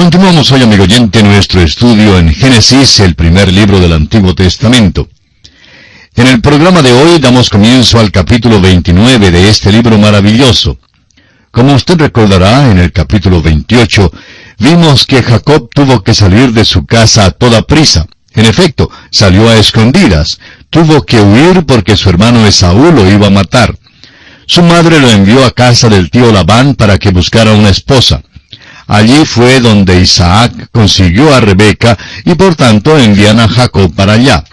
Continuamos hoy, amigo oyente, nuestro estudio en Génesis, el primer libro del Antiguo Testamento. En el programa de hoy damos comienzo al capítulo 29 de este libro maravilloso. Como usted recordará, en el capítulo 28, vimos que Jacob tuvo que salir de su casa a toda prisa. En efecto, salió a escondidas. Tuvo que huir porque su hermano Esaú lo iba a matar. Su madre lo envió a casa del tío Labán para que buscara una esposa. Allí fue donde Isaac consiguió a Rebeca y por tanto envían a Jacob para allá.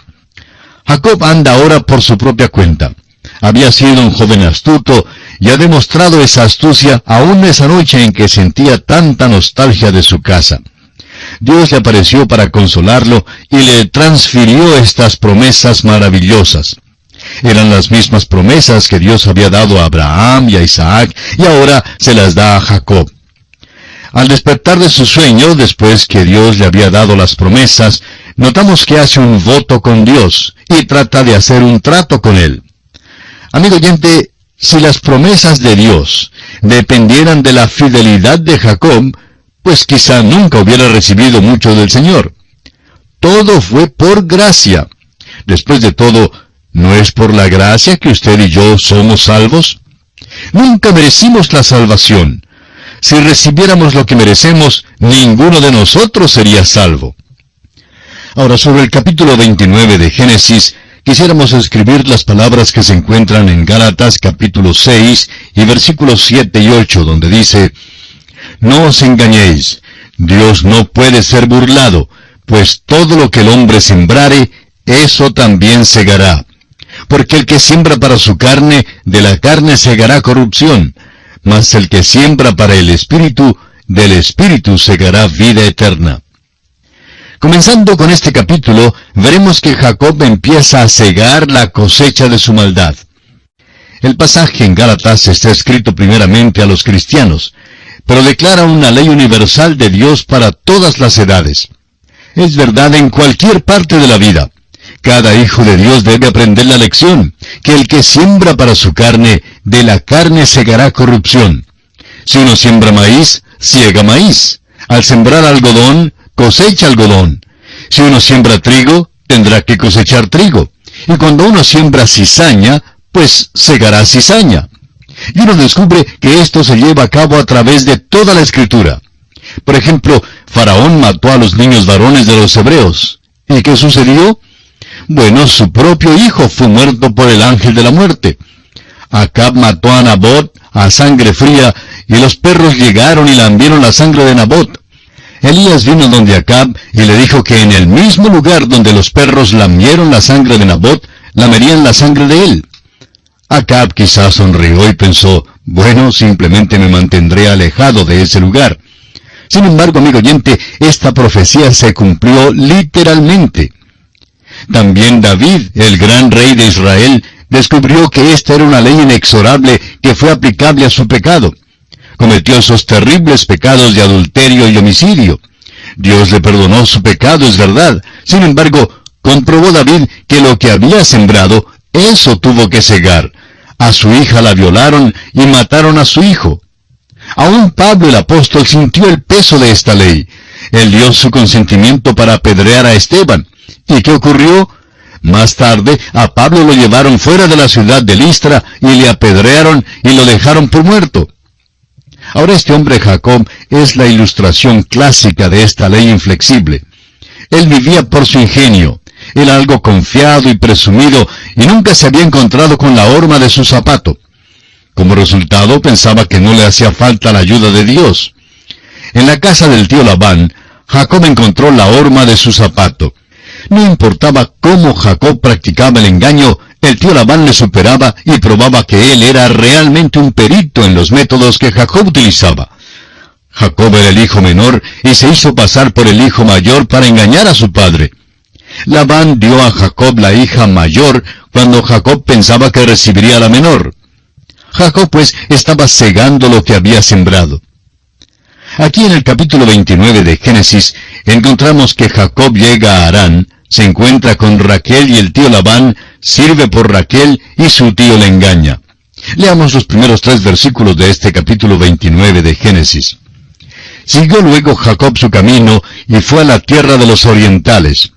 Jacob anda ahora por su propia cuenta. Había sido un joven astuto y ha demostrado esa astucia aún esa noche en que sentía tanta nostalgia de su casa. Dios le apareció para consolarlo y le transfirió estas promesas maravillosas. Eran las mismas promesas que Dios había dado a Abraham y a Isaac y ahora se las da a Jacob. Al despertar de su sueño, después que Dios le había dado las promesas, notamos que hace un voto con Dios y trata de hacer un trato con Él. Amigo oyente, si las promesas de Dios dependieran de la fidelidad de Jacob, pues quizá nunca hubiera recibido mucho del Señor. Todo fue por gracia. Después de todo, ¿no es por la gracia que usted y yo somos salvos? Nunca merecimos la salvación. Si recibiéramos lo que merecemos, ninguno de nosotros sería salvo. Ahora, sobre el capítulo 29 de Génesis, quisiéramos escribir las palabras que se encuentran en Gálatas capítulo 6 y versículos 7 y 8, donde dice: No os engañéis, Dios no puede ser burlado, pues todo lo que el hombre sembrare, eso también segará. Porque el que siembra para su carne, de la carne segará corrupción, mas el que siembra para el Espíritu, del Espíritu segará vida eterna. Comenzando con este capítulo, veremos que Jacob empieza a cegar la cosecha de su maldad. El pasaje en Gálatas está escrito primeramente a los cristianos, pero declara una ley universal de Dios para todas las edades. Es verdad en cualquier parte de la vida. Cada hijo de Dios debe aprender la lección, que el que siembra para su carne, de la carne segará corrupción. Si uno siembra maíz, siega maíz. Al sembrar algodón, cosecha algodón. Si uno siembra trigo, tendrá que cosechar trigo. Y cuando uno siembra cizaña, pues segará cizaña. Y uno descubre que esto se lleva a cabo a través de toda la Escritura. Por ejemplo, Faraón mató a los niños varones de los hebreos. ¿Y qué sucedió? Bueno, su propio hijo fue muerto por el ángel de la muerte. Acab mató a Nabot a sangre fría, y los perros llegaron y lambieron la sangre de Nabot. Elías vino donde Acab y le dijo que en el mismo lugar donde los perros lamieron la sangre de Nabot, lamerían la sangre de él. Acab quizás sonrió y pensó: bueno, simplemente me mantendré alejado de ese lugar. Sin embargo, amigo oyente, esta profecía se cumplió literalmente. También David, el gran rey de Israel, descubrió que esta era una ley inexorable que fue aplicable a su pecado. Cometió esos terribles pecados de adulterio y homicidio. Dios le perdonó su pecado, es verdad. Sin embargo, comprobó David que lo que había sembrado, eso tuvo que cegar. A su hija la violaron y mataron a su hijo. Aún Pablo el apóstol sintió el peso de esta ley. Él dio su consentimiento para apedrear a Esteban. ¿Y qué ocurrió? Más tarde, a Pablo lo llevaron fuera de la ciudad de Listra y le apedrearon y lo dejaron por muerto. Ahora este hombre Jacob es la ilustración clásica de esta ley inflexible. Él vivía por su ingenio. Era algo confiado y presumido y nunca se había encontrado con la horma de su zapato. Como resultado, pensaba que no le hacía falta la ayuda de Dios. En la casa del tío Labán, Jacob encontró la horma de su zapato. No importaba cómo Jacob practicaba el engaño, el tío Labán le superaba y probaba que él era realmente un perito en los métodos que Jacob utilizaba. Jacob era el hijo menor y se hizo pasar por el hijo mayor para engañar a su padre. Labán dio a Jacob la hija mayor cuando Jacob pensaba que recibiría la menor. Jacob pues estaba cegando lo que había sembrado. Aquí en el capítulo 29 de Génesis encontramos que Jacob llega a Harán, se encuentra con Raquel y el tío Labán sirve por Raquel y su tío le engaña. Leamos los primeros 3 versículos de este capítulo 29 de Génesis. Siguió luego Jacob su camino y fue a la tierra de los orientales.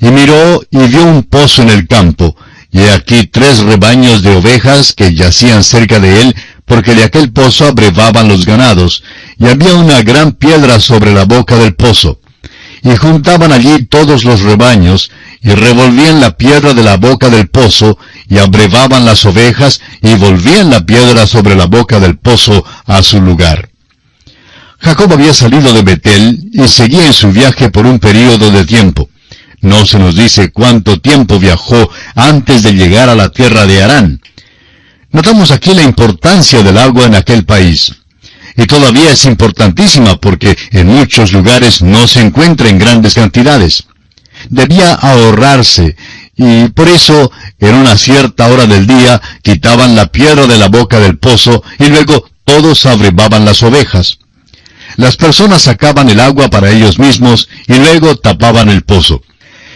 Y miró y vio un pozo en el campo, y he aquí 3 rebaños de ovejas que yacían cerca de él, porque de aquel pozo abrevaban los ganados, y había una gran piedra sobre la boca del pozo. Y juntaban allí todos los rebaños, y revolvían la piedra de la boca del pozo, y abrevaban las ovejas, y volvían la piedra sobre la boca del pozo a su lugar. Jacob había salido de Betel, y seguía en su viaje por un período de tiempo. No se nos dice cuánto tiempo viajó antes de llegar a la tierra de Harán. Notamos aquí la importancia del agua en aquel país. Y todavía es importantísima porque en muchos lugares no se encuentra en grandes cantidades. Debía ahorrarse, y por eso en una cierta hora del día quitaban la piedra de la boca del pozo y luego todos abrevaban las ovejas. Las personas sacaban el agua para ellos mismos y luego tapaban el pozo.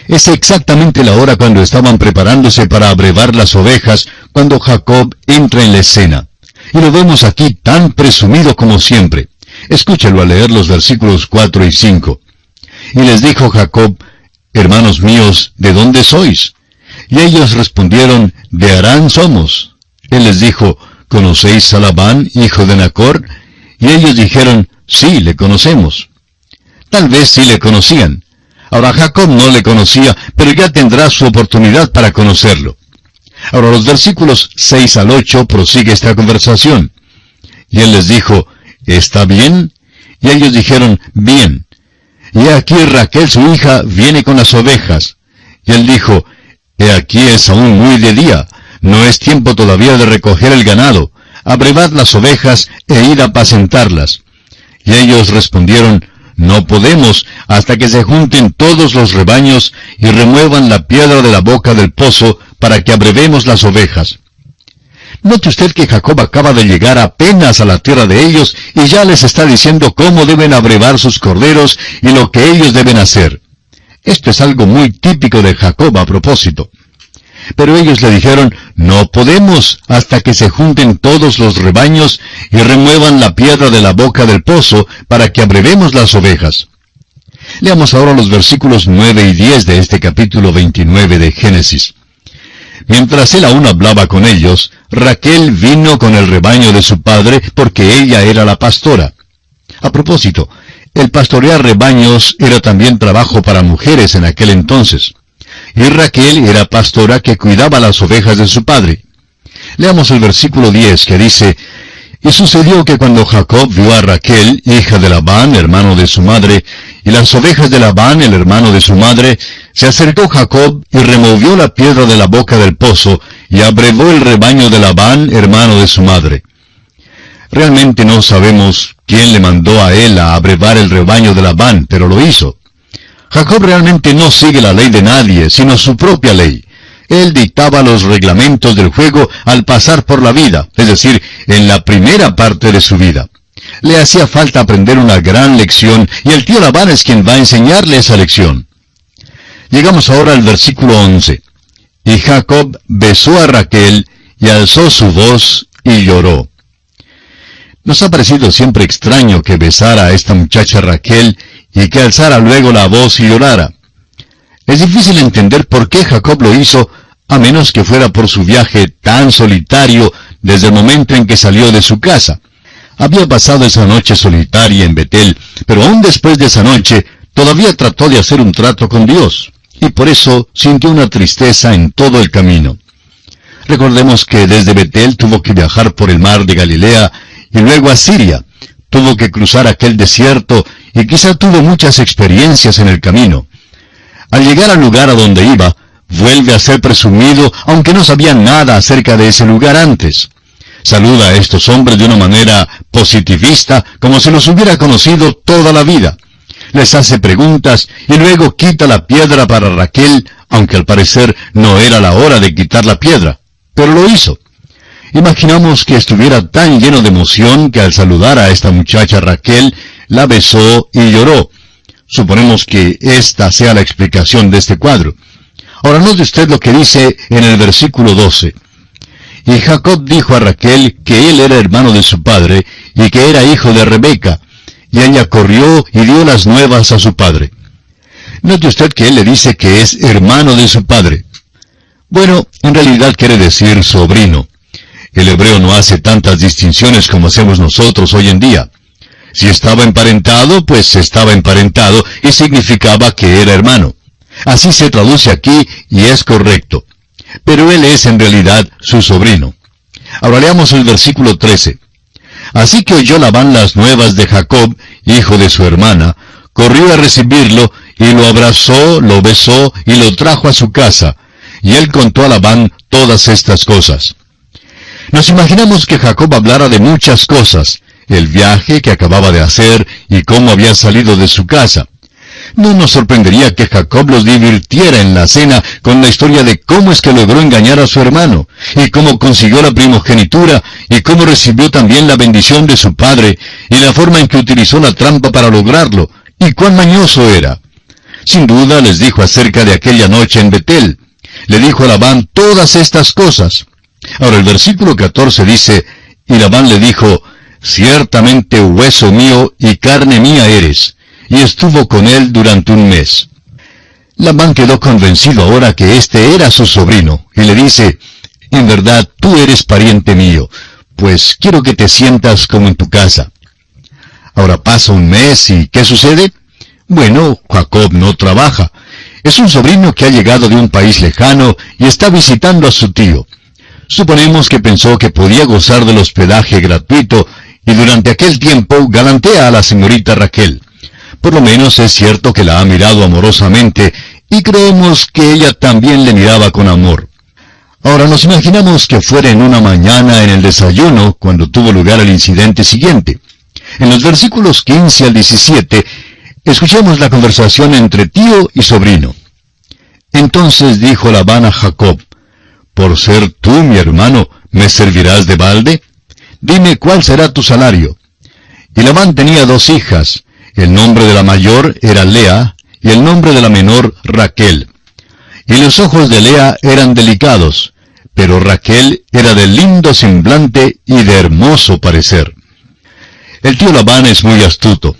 Es exactamente la hora cuando estaban preparándose para abrevar las ovejas, cuando Jacob entra en la escena. Y lo vemos aquí tan presumido como siempre. Escúchelo al leer los versículos 4 y 5. Y les dijo Jacob: Hermanos míos, ¿de dónde sois? Y ellos respondieron: De Harán somos. Él les dijo: ¿Conocéis a Labán, hijo de Nacor? Y ellos dijeron: Sí, le conocemos. Tal vez sí le conocían. Ahora Jacob no le conocía, pero ya tendrá su oportunidad para conocerlo. Ahora los versículos 6 al 8 prosigue esta conversación. Y él les dijo: ¿Está bien? Y ellos dijeron: Bien. Y aquí Raquel su hija viene con las ovejas. Y él dijo: He aquí es aún muy de día, no es tiempo todavía de recoger el ganado. Abrevad las ovejas e id a apacentarlas. Y ellos respondieron: No podemos hasta que se junten todos los rebaños y remuevan la piedra de la boca del pozo para que abrevemos las ovejas. Note usted que Jacob acaba de llegar apenas a la tierra de ellos y ya les está diciendo cómo deben abrevar sus corderos y lo que ellos deben hacer. Esto es algo muy típico de Jacob a propósito. Pero ellos le dijeron: No podemos hasta que se junten todos los rebaños y remuevan la piedra de la boca del pozo para que abrevemos las ovejas. Leamos ahora los versículos 9 y 10 de este capítulo 29 de Génesis. Mientras él aún hablaba con ellos, Raquel vino con el rebaño de su padre porque ella era la pastora. A propósito, el pastorear rebaños era también trabajo para mujeres en aquel entonces. Y Raquel era pastora que cuidaba las ovejas de su padre. Leamos el versículo 10 que dice: Y sucedió que cuando Jacob vio a Raquel, hija de Labán, hermano de su madre, y las ovejas de Labán, el hermano de su madre, se acercó Jacob y removió la piedra de la boca del pozo, y abrevó el rebaño de Labán, hermano de su madre. Realmente no sabemos quién le mandó a él a abrevar el rebaño de Labán, pero lo hizo. Jacob realmente no sigue la ley de nadie, sino su propia ley. Él dictaba los reglamentos del juego al pasar por la vida, es decir, en la primera parte de su vida. Le hacía falta aprender una gran lección, y el tío Labán es quien va a enseñarle esa lección. Llegamos ahora al versículo 11. Y Jacob besó a Raquel, y alzó su voz, y lloró. Nos ha parecido siempre extraño que besara a esta muchacha Raquel, y que alzara luego la voz y llorara. Es difícil entender por qué Jacob lo hizo, a menos que fuera por su viaje tan solitario desde el momento en que salió de su casa. Había pasado esa noche solitaria en Betel, pero aún después de esa noche, todavía trató de hacer un trato con Dios, y por eso sintió una tristeza en todo el camino. Recordemos que desde Betel tuvo que viajar por el mar de Galilea, y luego a Siria. Tuvo que cruzar aquel desierto, y quizá tuvo muchas experiencias en el camino. Al llegar al lugar a donde iba, vuelve a ser presumido, aunque no sabía nada acerca de ese lugar antes. Saluda a estos hombres de una manera positivista, como si los hubiera conocido toda la vida. Les hace preguntas, y luego quita la piedra para Raquel, aunque al parecer no era la hora de quitar la piedra, pero lo hizo. Imaginamos que estuviera tan lleno de emoción que al saludar a esta muchacha Raquel, la besó y lloró. Suponemos que esta sea la explicación de este cuadro. Ahora note usted lo que dice en el versículo 12. Y Jacob dijo a Raquel que él era hermano de su padre, y que era hijo de Rebeca, y ella corrió y dio las nuevas a su padre. Note usted que él le dice que es hermano de su padre. Bueno, en realidad quiere decir sobrino. El hebreo no hace tantas distinciones como hacemos nosotros hoy en día. Si estaba emparentado, pues estaba emparentado y significaba que era hermano. Así se traduce aquí y es correcto. Pero él es en realidad su sobrino. Ahora leamos el versículo 13. Así que oyó Labán las nuevas de Jacob, hijo de su hermana, corrió a recibirlo, y lo abrazó, lo besó, y lo trajo a su casa. Y él contó a Labán todas estas cosas. Nos imaginamos que Jacob hablara de muchas cosas, el viaje que acababa de hacer, y cómo había salido de su casa. No nos sorprendería que Jacob los divirtiera en la cena con la historia de cómo es que logró engañar a su hermano, y cómo consiguió la primogenitura, y cómo recibió también la bendición de su padre, y la forma en que utilizó la trampa para lograrlo, y cuán mañoso era. Sin duda les dijo acerca de aquella noche en Betel. Le dijo a Labán todas estas cosas. Ahora el versículo 14 dice, y Labán le dijo, ciertamente hueso mío y carne mía eres. Y estuvo con él durante un mes. Labán quedó convencido ahora que este era su sobrino, y le dice, en verdad tú eres pariente mío, pues quiero que te sientas como en tu casa. Ahora pasa un mes, ¿y qué sucede? Bueno, Jacob no trabaja. Es un sobrino que ha llegado de un país lejano y está visitando a su tío. Suponemos que pensó que podía gozar del hospedaje gratuito, y durante aquel tiempo galantea a la señorita Raquel. Por lo menos es cierto que la ha mirado amorosamente, y creemos que ella también le miraba con amor. Ahora nos imaginamos que fuera en una mañana en el desayuno cuando tuvo lugar el incidente siguiente. En los versículos 15 al 17, escuchemos la conversación entre tío y sobrino. Entonces dijo Labán a Jacob, «Por ser tú mi hermano, ¿me servirás de balde? Dime cuál será tu salario». Y Labán tenía 2 hijas. El nombre de la mayor era Lea, y el nombre de la menor Raquel. Y los ojos de Lea eran delicados, pero Raquel era de lindo semblante y de hermoso parecer. El tío Labán es muy astuto.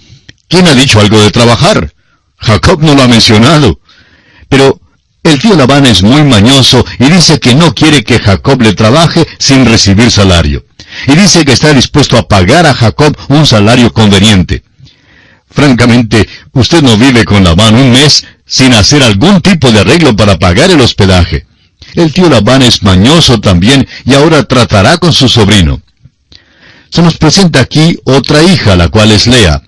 ¿Quién ha dicho algo de trabajar? Jacob no lo ha mencionado. Pero el tío Labán es muy mañoso y dice que no quiere que Jacob le trabaje sin recibir salario. Y dice que está dispuesto a pagar a Jacob un salario conveniente. Francamente, usted no vive con Labán un mes sin hacer algún tipo de arreglo para pagar el hospedaje. El tío Labán es mañoso también y ahora tratará con su sobrino. Se nos presenta aquí otra hija, la cual es Lea.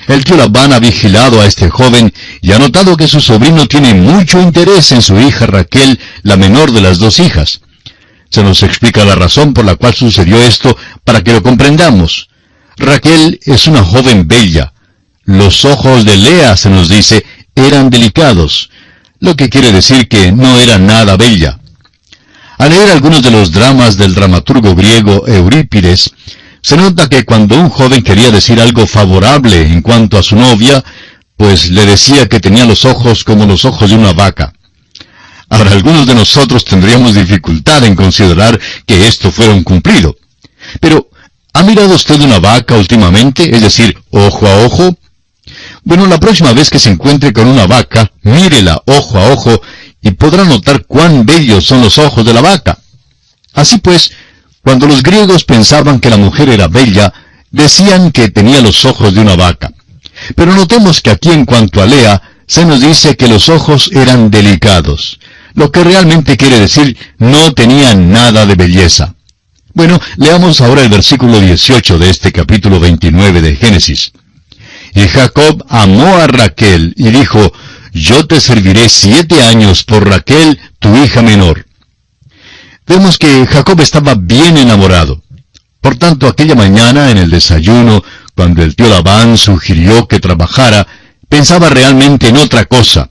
El tío Labán ha vigilado a este joven y ha notado que su sobrino tiene mucho interés en su hija Raquel, la menor de las 2 hijas. Se nos explica la razón por la cual sucedió esto para que lo comprendamos. Raquel es una joven bella. Los ojos de Lea, se nos dice, eran delicados, lo que quiere decir que no era nada bella. Al leer algunos de los dramas del dramaturgo griego Eurípides, se nota que cuando un joven quería decir algo favorable en cuanto a su novia, pues le decía que tenía los ojos como los ojos de una vaca. Ahora, algunos de nosotros tendríamos dificultad en considerar que esto fuera un cumplido. Pero, ¿ha mirado usted una vaca últimamente? Es decir, ojo a ojo. Bueno, la próxima vez que se encuentre con una vaca, mírela ojo a ojo y podrá notar cuán bellos son los ojos de la vaca. Así pues, cuando los griegos pensaban que la mujer era bella, decían que tenía los ojos de una vaca. Pero notemos que aquí en cuanto a Lea, se nos dice que los ojos eran delicados, lo que realmente quiere decir no tenían nada de belleza. Bueno, leamos ahora el versículo 18 de este capítulo 29 de Génesis. Y Jacob amó a Raquel y dijo, yo te serviré 7 años por Raquel, tu hija menor. Vemos que Jacob estaba bien enamorado. Por tanto, aquella mañana en el desayuno, cuando el tío Labán sugirió que trabajara, pensaba realmente en otra cosa.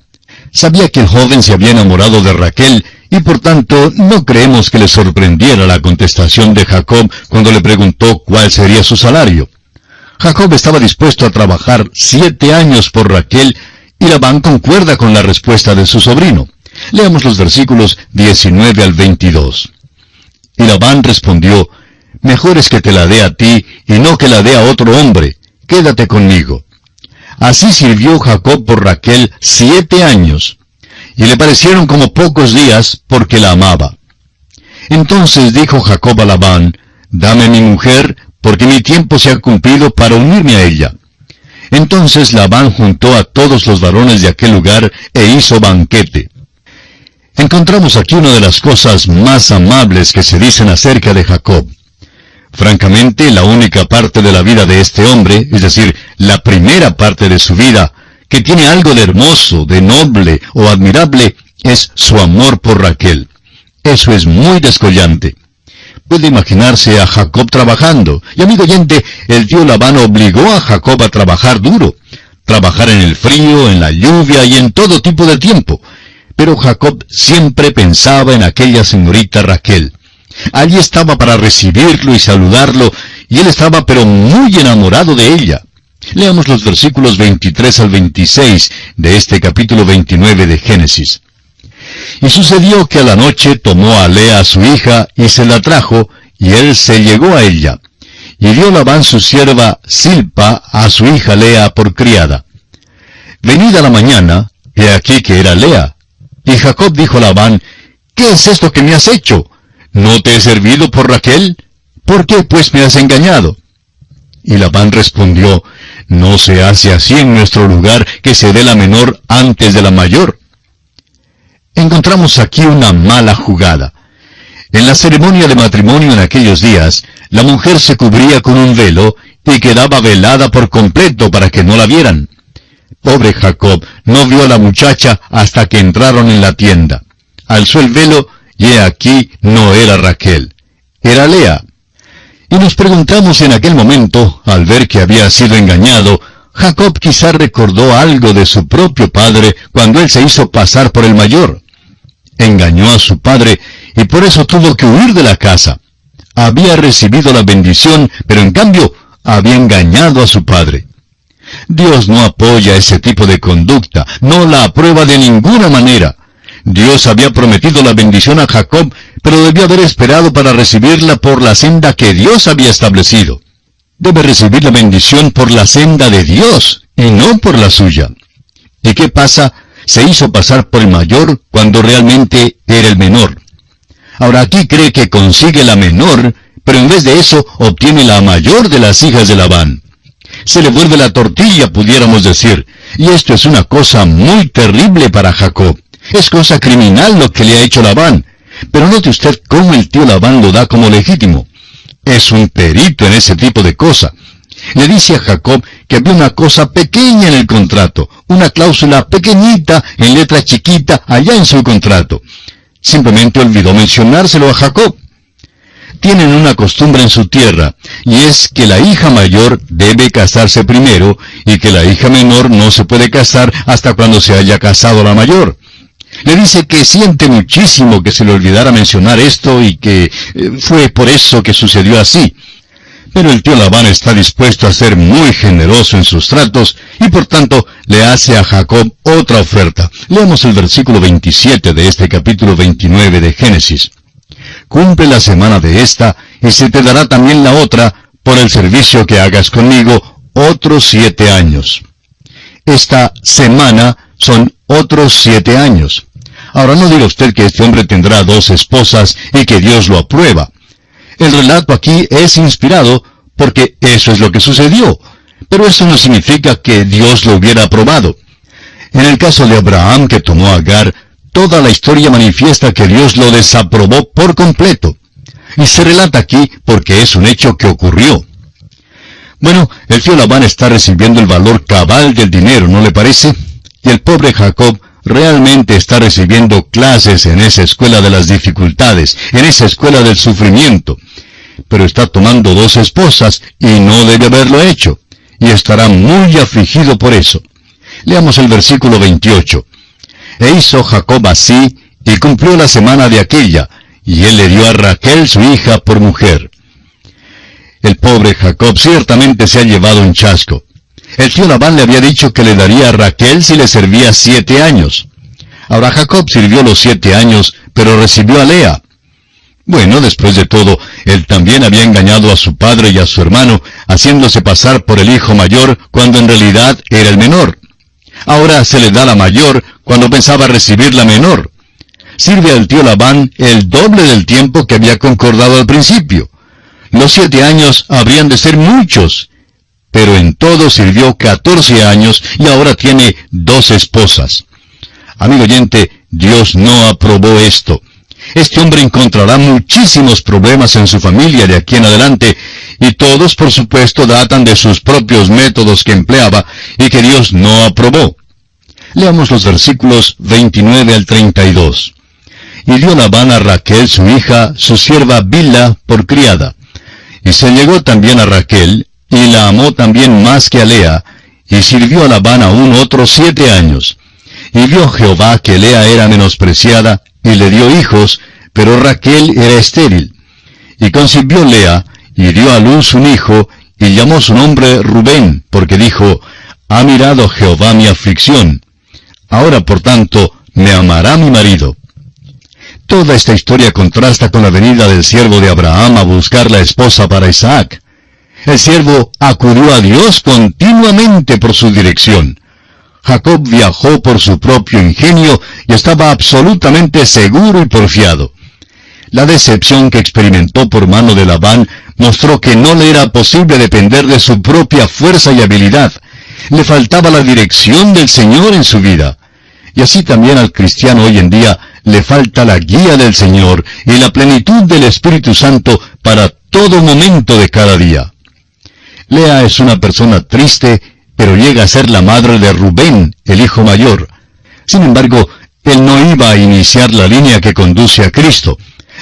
Sabía que el joven se había enamorado de Raquel, y por tanto no creemos que le sorprendiera la contestación de Jacob cuando le preguntó cuál sería su salario. Jacob estaba dispuesto a trabajar 7 años por Raquel, y Labán concuerda con la respuesta de su sobrino. Leamos los versículos 19 al 22. Y Labán respondió, mejor es que te la dé a ti, y no que la dé a otro hombre, quédate conmigo. Así sirvió Jacob por Raquel 7 años, y le parecieron como pocos días porque la amaba. Entonces dijo Jacob a Labán, dame mi mujer, porque mi tiempo se ha cumplido para unirme a ella. Entonces Labán juntó a todos los varones de aquel lugar e hizo banquete. Encontramos aquí una de las cosas más amables que se dicen acerca de Jacob. Francamente, la única parte de la vida de este hombre, es decir, la primera parte de su vida, que tiene algo de hermoso, de noble o admirable, es su amor por Raquel. Eso es muy descollante. Puede imaginarse a Jacob trabajando, y amigo oyente, el tío Labán obligó a Jacob a trabajar duro, trabajar en el frío, en la lluvia y en todo tipo de tiempo. Pero Jacob siempre pensaba en aquella señorita Raquel. Allí estaba para recibirlo y saludarlo, y él estaba pero muy enamorado de ella. Leamos los versículos 23 al 26 de este capítulo 29 de Génesis. Y sucedió que a la noche tomó a Lea su hija, y se la trajo, y él se llegó a ella. Y dio Labán su sierva Silpa a su hija Lea por criada. Venida la mañana, he aquí que era Lea. Y Jacob dijo a Labán, ¿qué es esto que me has hecho? ¿No te he servido por Raquel? ¿Por qué pues me has engañado? Y Labán respondió, no se hace así en nuestro lugar que se dé la menor antes de la mayor. Encontramos aquí una mala jugada. En la ceremonia de matrimonio en aquellos días, la mujer se cubría con un velo y quedaba velada por completo para que no la vieran. Pobre Jacob no vio a la muchacha hasta que entraron en la tienda. Alzó el velo y he aquí no era Raquel, era Lea. Y nos preguntamos en aquel momento, al ver que había sido engañado, Jacob quizá recordó algo de su propio padre cuando él se hizo pasar por el mayor. Engañó a su padre y por eso tuvo que huir de la casa. Había recibido la bendición, pero en cambio había engañado a su padre. Dios no apoya ese tipo de conducta, no la aprueba de ninguna manera. Dios había prometido la bendición a Jacob, pero debió haber esperado para recibirla por la senda que Dios había establecido. Debe recibir la bendición por la senda de Dios, y no por la suya. ¿Y qué pasa? Se hizo pasar por el mayor cuando realmente era el menor. Ahora aquí cree que consigue la menor, pero en vez de eso obtiene la mayor de las hijas de Labán. Se le vuelve la tortilla, pudiéramos decir, y esto es una cosa muy terrible para Jacob. Es cosa criminal lo que le ha hecho Labán. Pero note usted cómo el tío Labán lo da como legítimo. Es un perito en ese tipo de cosa. Le dice a Jacob que había una cosa pequeña en el contrato, una cláusula pequeñita en letra chiquita allá en su contrato. Simplemente olvidó mencionárselo a Jacob. Tienen una costumbre en su tierra, y es que la hija mayor debe casarse primero, y que la hija menor no se puede casar hasta cuando se haya casado la mayor. Le dice que siente muchísimo que se le olvidara mencionar esto y que fue por eso que sucedió así. Pero el tío Labán está dispuesto a ser muy generoso en sus tratos y por tanto le hace a Jacob otra oferta. Leamos el versículo 27 de este capítulo 29 de Génesis. Cumple la semana de esta y se te dará también la otra por el servicio que hagas conmigo otros 7 años. Esta semana son otros 7 años. Ahora no diga usted que este hombre tendrá 2 esposas y que Dios lo aprueba. El relato aquí es inspirado porque eso es lo que sucedió, pero eso no significa que Dios lo hubiera aprobado. En el caso de Abraham que tomó a Agar, toda la historia manifiesta que Dios lo desaprobó por completo. Y se relata aquí porque es un hecho que ocurrió. Bueno, el tío Labán está recibiendo el valor cabal del dinero, ¿no le parece? Y el pobre Jacob realmente está recibiendo clases en esa escuela de las dificultades, en esa escuela del sufrimiento. Pero está tomando 2 esposas y no debe haberlo hecho, y estará muy afligido por eso. Leamos el versículo 28. E hizo Jacob así, y cumplió la semana de aquella, y él le dio a Raquel su hija por mujer. El pobre Jacob ciertamente se ha llevado un chasco. El tío Labán le había dicho que le daría a Raquel si le servía 7 años. Ahora Jacob sirvió los 7 años, pero recibió a Lea. Bueno, después de todo, él también había engañado a su padre y a su hermano, haciéndose pasar por el hijo mayor cuando en realidad era el menor. Ahora se le da la mayor cuando pensaba recibir la menor. Sirve al tío Labán el doble del tiempo que había concordado al principio. Los 7 años habrían de ser muchos, pero en todo sirvió 14 años y ahora tiene 2 esposas. Amigo oyente, Dios no aprobó esto. Este hombre encontrará muchísimos problemas en su familia de aquí en adelante, y todos, por supuesto, datan de sus propios métodos que empleaba y que Dios no aprobó. Leamos los versículos 29 al 32. Y dio Labán a Raquel su hija, su sierva Bilha, por criada. Y se llegó también a Raquel, y la amó también más que a Lea, y sirvió a Labán aún otros 7 años. Y vio Jehová que Lea era menospreciada, y le dio hijos, pero Raquel era estéril. Y concibió Lea, y dio a luz un hijo, y llamó su nombre Rubén, porque dijo, ha mirado Jehová mi aflicción. Ahora, por tanto, me amará mi marido. Toda esta historia contrasta con la venida del siervo de Abraham a buscar la esposa para Isaac. El siervo acudió a Dios continuamente por su dirección. Jacob viajó por su propio ingenio y estaba absolutamente seguro y porfiado. La decepción que experimentó por mano de Labán mostró que no le era posible depender de su propia fuerza y habilidad. Le faltaba la dirección del Señor en su vida. Y así también al cristiano hoy en día le falta la guía del Señor y la plenitud del Espíritu Santo para todo momento de cada día. Lea es una persona triste, pero llega a ser la madre de Rubén, el hijo mayor. Sin embargo, él no iba a iniciar la línea que conduce a Cristo.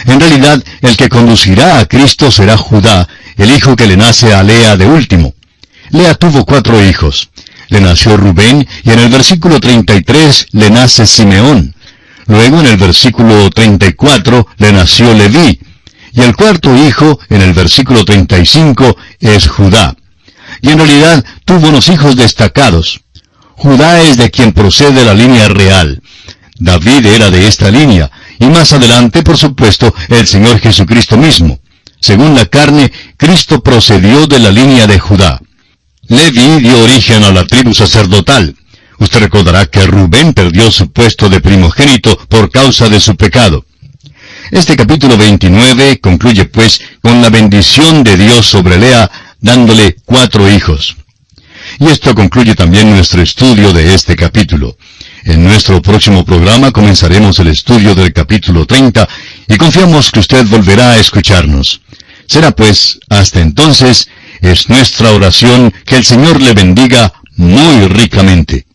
En realidad, el que conducirá a Cristo será Judá, el hijo que le nace a Lea de último. Lea tuvo 4 hijos. Le nació Rubén, y en el versículo 33 le nace Simeón. Luego en el versículo 34 le nació Leví. Y el 4º hijo, en el versículo 35, es Judá. Y en realidad tuvo unos hijos destacados. Judá es de quien procede la línea real. David era de esta línea, y más adelante, por supuesto, el Señor Jesucristo mismo. Según la carne, Cristo procedió de la línea de Judá. Leví dio origen a la tribu sacerdotal. Usted recordará que Rubén perdió su puesto de primogénito por causa de su pecado. Este capítulo 29 concluye pues con la bendición de Dios sobre Lea, dándole 4 hijos. Y esto concluye también nuestro estudio de este capítulo. En nuestro próximo programa comenzaremos el estudio del capítulo 30 y confiamos que usted volverá a escucharnos. Será pues, hasta entonces, es nuestra oración que el Señor le bendiga muy ricamente.